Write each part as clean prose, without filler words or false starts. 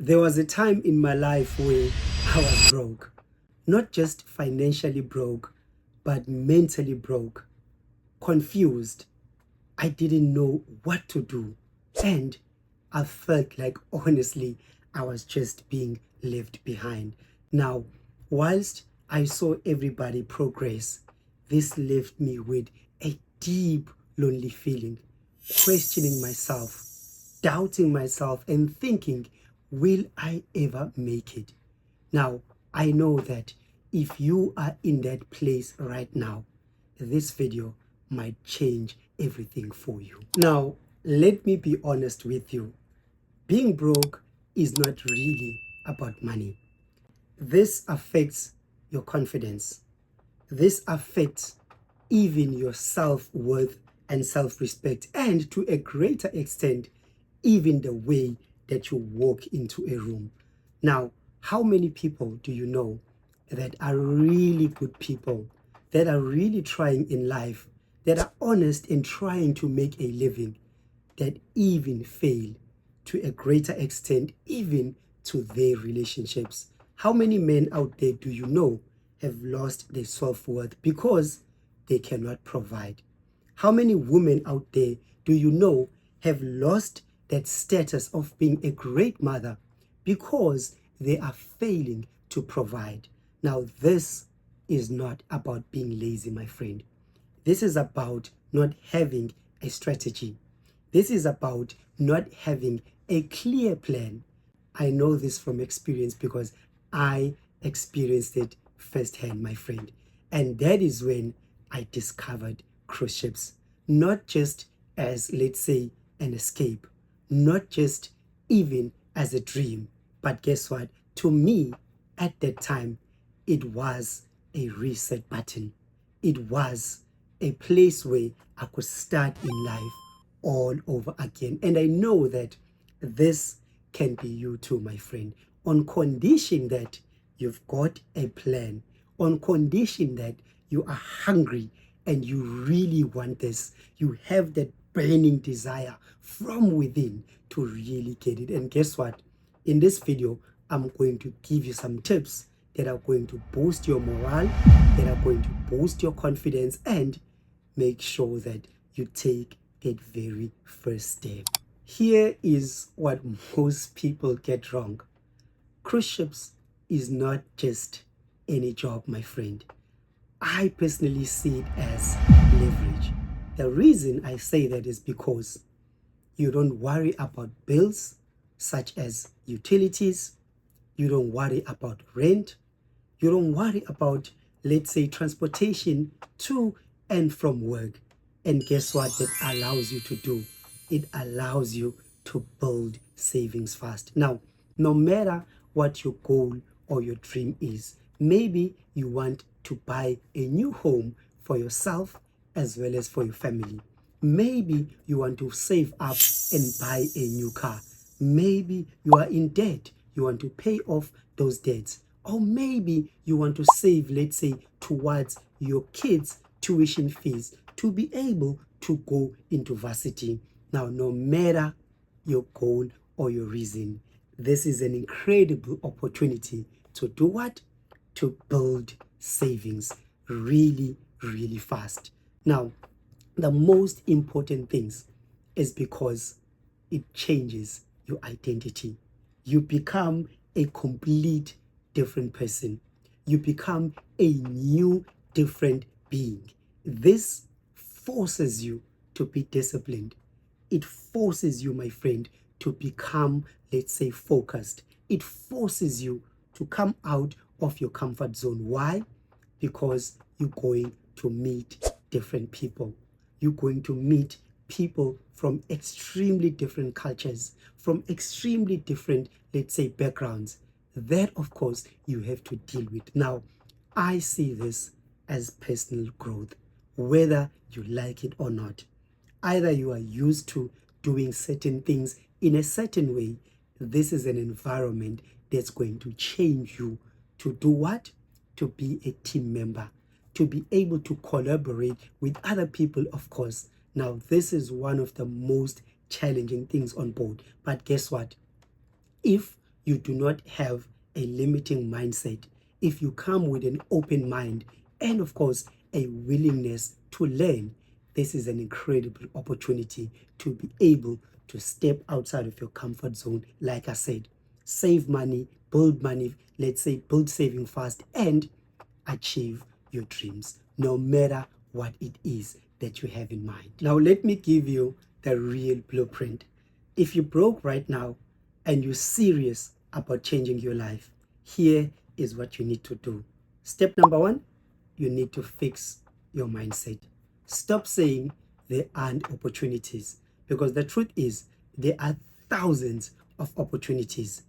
There was a time in my life where I was broke. Not just financially broke, but mentally broke, confused. I didn't know what to do. And I felt like, honestly, I was just being left behind. Now, whilst I saw everybody progress, this left me with a deep, lonely feeling, questioning myself, doubting myself, and thinking, will I ever make it? Now, I know that if you are in that place right now, this video might change everything for you. Now, let me be honest with you. Being broke is not really about money. This affects your confidence. This affects even your self-worth and self-respect, and to a greater extent, even the way that you walk into a room. Now, how many people do you know that are really good people, that are really trying in life, that are honest in trying to make a living, that even fail to a greater extent, even to their relationships? How many men out there do you know have lost their self-worth because they cannot provide? How many women out there do you know have lost that status of being a great mother because they are failing to provide? Now, this is not about being lazy, my friend. This is about not having a strategy. This is about not having a clear plan. I know this from experience because I experienced it firsthand, my friend. And that is when I discovered cruise ships, not just as, let's say, an escape, not just even as a dream, but guess what? To me, at that time, it was a reset button. It was a place where I could start in life all over again. And I know that this can be you too, my friend, on condition that you've got a plan, on condition that you are hungry and you really want this. You have that burning desire from within to really get it. And guess what? In this video, I'm going to give you some tips that are going to boost your morale, that are going to boost your confidence, and make sure that you take that very first step. Here is what most people get wrong. Cruise ships is not just any job, my friend. I personally see it as leverage. The reason I say that is because you don't worry about bills such as utilities. You don't worry about rent. You don't worry about, let's say, transportation to and from work. And guess what that allows you to do? It allows you to build savings fast. Now, no matter what your goal or your dream is, maybe you want to buy a new home for yourself as well as for your family. Maybe you want to save up and buy a new car. Maybe you are in debt. You want to pay off those debts. Or maybe you want to save, let's say, towards your kids' tuition fees to be able to go into varsity. Now, no matter your goal or your reason, this is an incredible opportunity to do what? To build savings really, really fast. Now, the most important things is because it changes your identity. You become a complete different person. You become a new different being. This forces you to be disciplined. It forces you, my friend, to become, let's say, focused. It forces you to come out of your comfort zone. Why? Because you're going to meet different people. You're going to meet people from extremely different cultures, from extremely different, let's say, backgrounds. That, of course, you have to deal with. Now, I see this as personal growth, whether you like it or not. Either you are used to doing certain things in a certain way, this is an environment that's going to change you to do what? To be a team member, to be able to collaborate with other people, of course. Now, this is one of the most challenging things on board. But guess what? If you do not have a limiting mindset, if you come with an open mind and of course a willingness to learn, this is an incredible opportunity to be able to step outside of your comfort zone. Like I said, save money, let's say build saving fast, and achieve your dreams, no matter what it is that you have in mind. Now, let me give you the real blueprint. If you're broke right now and you're serious about changing your life, here is what you need to do. Step number one, you need to fix your mindset. Stop saying there aren't opportunities, because the truth is there are thousands of opportunities.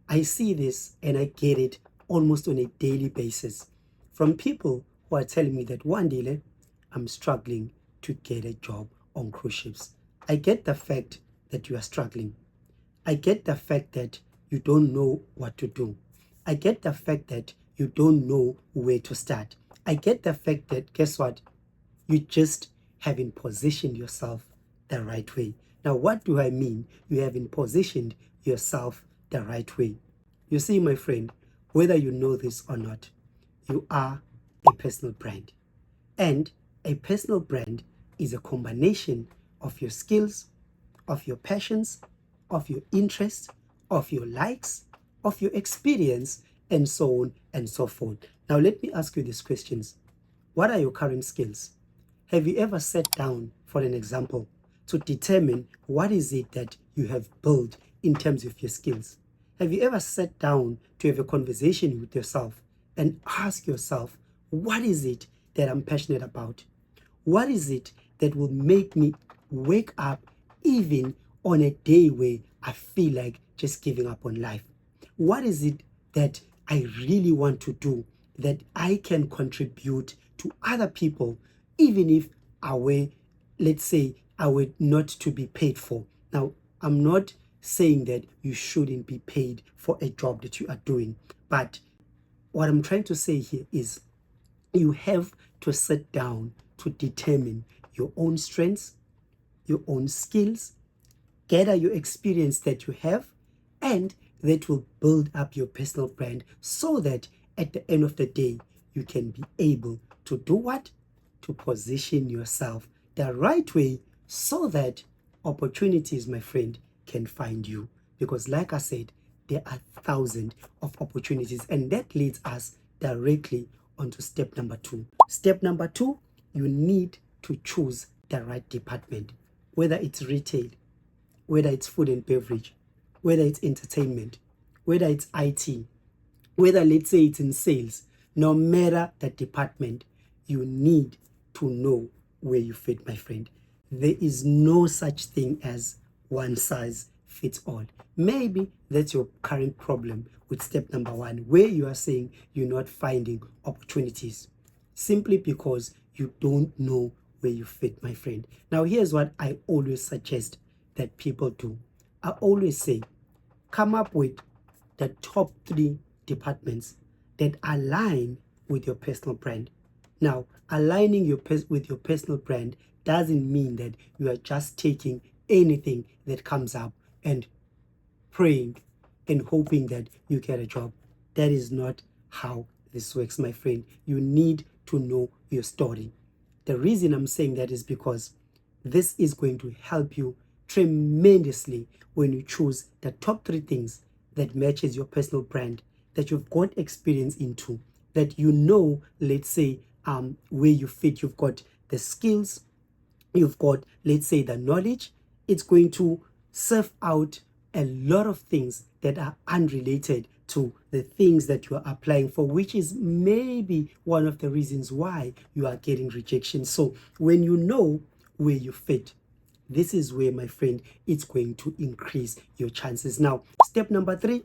I see this and I get it almost on a daily basis from people who are telling me that one day I'm struggling to get a job on cruise ships. I get the fact that you are struggling. I get the fact that you don't know what to do. I get the fact that you don't know where to start. I get the fact that, guess what? You just haven't positioned yourself the right way. Now, what do I mean? You haven't positioned yourself the right way. You see, my friend, whether you know this or not, you are a personal brand. And a personal brand is a combination of your skills, of your passions, of your interests, of your likes, of your experience, and so on and so forth. Now, let me ask you these questions. What are your current skills? Have you ever sat down, for an example, to determine what is it that you have built in terms of your skills? Have you ever sat down to have a conversation with yourself and ask yourself, what is it that I'm passionate about? What is it that will make me wake up even on a day where I feel like just giving up on life? What is it that I really want to do that I can contribute to other people, even if I were, let's say, I were not to be paid for? Now, I'm not saying that you shouldn't be paid for a job that you are doing, but what I'm trying to say here is you have to sit down to determine your own strengths, your own skills, gather your experience that you have, and that will build up your personal brand so that at the end of the day, you can be able to do what? To position yourself the right way so that opportunities, my friend, can find you. Because like I said, there are thousands of opportunities, and that leads us directly onto step number two. Step number two, you need to choose the right department, whether it's retail, whether it's food and beverage, whether it's entertainment, whether it's IT, whether let's say it's in sales. No matter the department, you need to know where you fit, my friend. There is no such thing as one size fits all. Maybe that's your current problem with step number one, where you are saying you're not finding opportunities simply because you don't know where you fit, my friend. Now, here's what I always suggest that people do. I always say, come up with the top 3 departments that align with your personal brand. Now, aligning with your personal brand doesn't mean that you are just taking anything that comes up and praying and hoping that you get a job. That is not how this works, my friend. You need to know your story. The reason I'm saying that is because this is going to help you tremendously when you choose the top 3 things that matches your personal brand, that you've got experience into, that you know, let's say, where you fit. You've got the skills, you've got, let's say, the knowledge. It's going to serve out a lot of things that are unrelated to the things that you are applying for, which is maybe one of the reasons why you are getting rejection. So when you know where you fit, this is where, my friend, it's going to increase your chances. Now, step number 3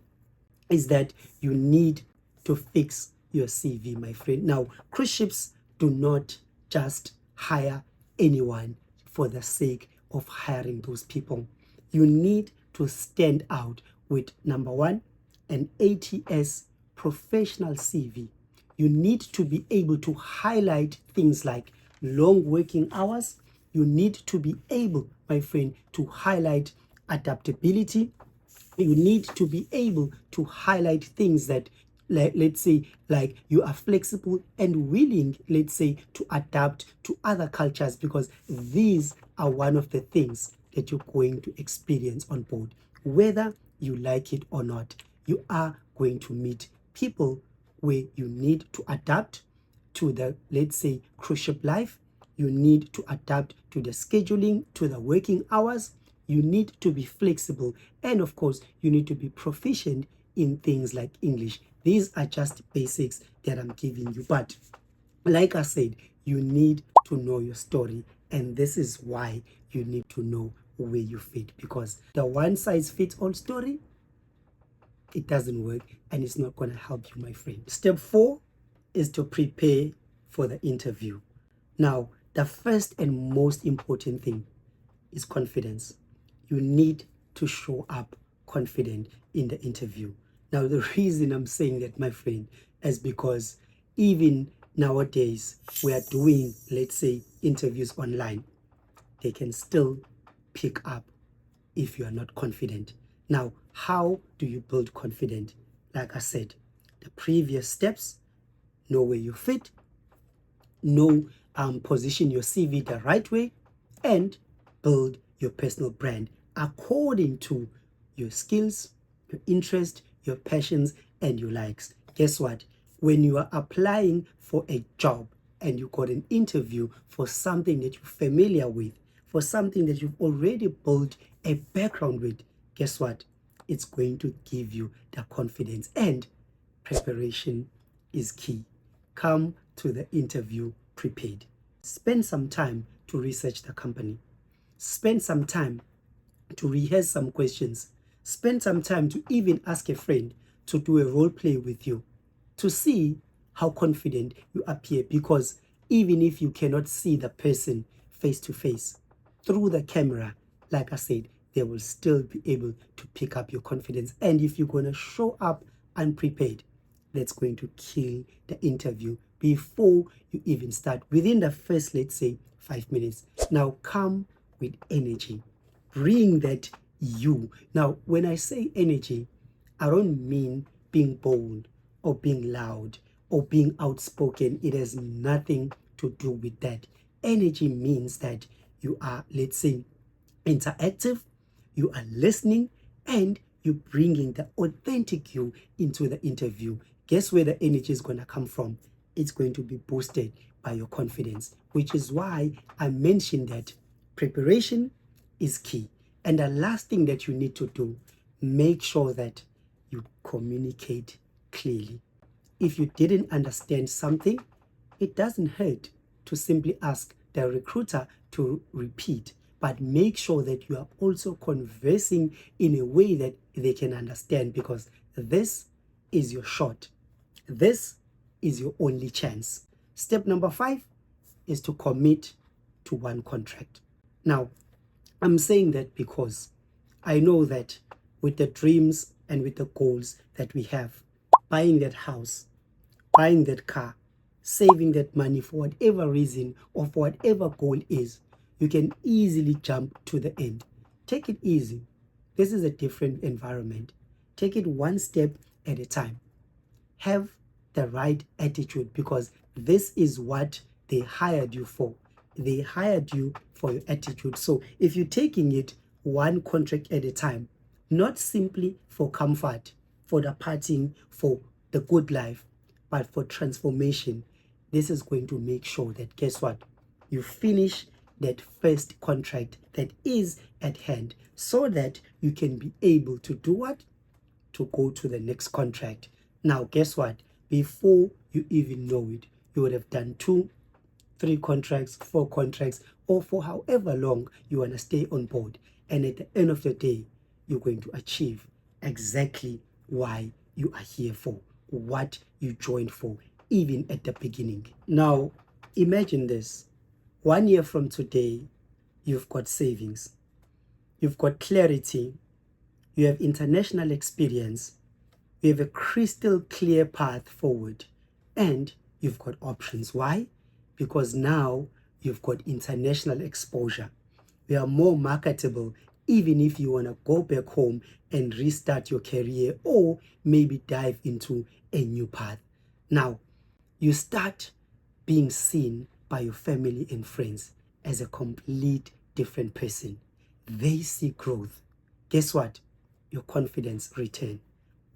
is that you need to fix your CV, my friend. Now, cruise ships do not just hire anyone for the sake of hiring those people. You need to stand out with, number 1, an ATS professional CV. You need to be able to highlight things like long working hours. You need to be able, my friend, to highlight adaptability. You need to be able to highlight things that, let's say, like you are flexible and willing, let's say, to adapt to other cultures, because these are one of the things that you're going to experience on board. Whether you like it or not, you are going to meet people where you need to adapt to the, let's say, cruise ship life. You need to adapt to the scheduling, to the working hours. You need to be flexible. And of course, you need to be proficient in things like English. These are just basics that I'm giving you. But like I said, you need to know your story. And this is why you need to know where you fit, because the one size fits all story, it doesn't work and it's not going to help you, my friend. Step 4 is to prepare for the interview. Now, the first and most important thing is confidence. You need to show up confident in the interview. Now, the reason I'm saying that, my friend, is because even nowadays we are doing, let's say, interviews online. They can still pick up if you are not confident. Now, how do you build confidence? Like I said, the previous steps: know where you fit, position your CV the right way, and build your personal brand according to your skills, your interest, your passions, and your likes. Guess what? When you are applying for a job and you got an interview for something that you're familiar with, for something that you've already built a background with, guess what? It's going to give you the confidence, and preparation is key. Come to the interview prepared. Spend some time to research the company. Spend some time to rehearse some questions. Spend some time to even ask a friend to do a role play with you to see how confident you appear, because even if you cannot see the person face to face, through the camera, like I said, they will still be able to pick up your confidence. And if you're going to show up unprepared, that's going to kill the interview before you even start, within the first, let's say, 5 minutes. Now, come with energy. Bring that you. Now, when I say energy, I don't mean being bold or being loud or being outspoken. It has nothing to do with that. Energy means that you are, let's say, interactive, you are listening, and you're bringing the authentic you into the interview. Guess where the energy is going to come from? It's going to be boosted by your confidence, which is why I mentioned that preparation is key. And the last thing that you need to do, make sure that you communicate clearly. If you didn't understand something, it doesn't hurt to simply ask the recruiter to repeat, but make sure that you are also conversing in a way that they can understand, because this is your shot. This is your only chance. Step number 5 is to commit to one contract. Now, I'm saying that because I know that with the dreams and with the goals that we have, buying that house, buying that car, saving that money for whatever reason or for whatever goal is, you can easily jump to the end. Take it easy. This is a different environment. Take it one step at a time. Have the right attitude, because this is what they hired you for. They hired you for your attitude. So if you're taking it one contract at a time, not simply for comfort, for the partying, for the good life, but for transformation, this is going to make sure that, guess what? You finish that first contract that is at hand, so that you can be able to do what? To go to the next contract. Now, guess what? Before you even know it, you would have done 2, 3 contracts, 4 contracts, or for however long you want to stay on board. And at the end of the day, you're going to achieve exactly why you are here for, what you joined for, even at the beginning. Now, imagine this. 1 year from today, you've got savings, you've got clarity, you have international experience, you have a crystal clear path forward, and you've got options. Why? Because now you've got international exposure. You are more marketable even if you want to go back home and restart your career or maybe dive into a new path. Now, you start being seen by your family and friends as a complete different person. They see growth. Guess what? Your confidence return.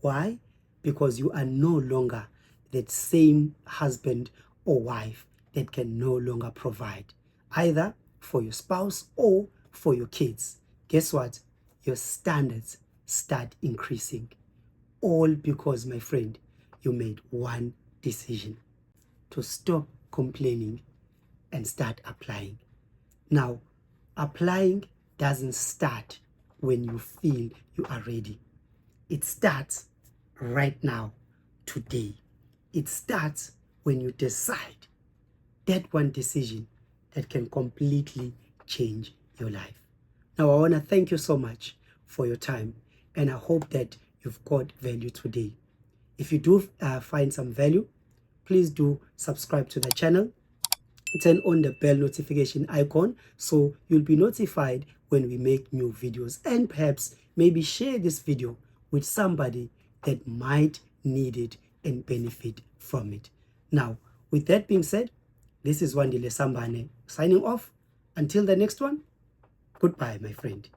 Why? Because you are no longer that same husband or wife that can no longer provide, either for your spouse or for your kids. Guess what? Your standards start increasing. All because, my friend, you made one decision: to stop complaining and start applying. Now, applying doesn't start when you feel you are ready. It starts right now, today. It starts when you decide that one decision that can completely change your life. Now, I want to thank you so much for your time, and I hope that you've got value today. If you do find some value, please do subscribe to the channel. Turn on the bell notification icon so you'll be notified when we make new videos, and perhaps maybe share this video with somebody that might need it and benefit from it. Now, with that being said, this is Wandile Sambane signing off. Until the next one, goodbye, my friend.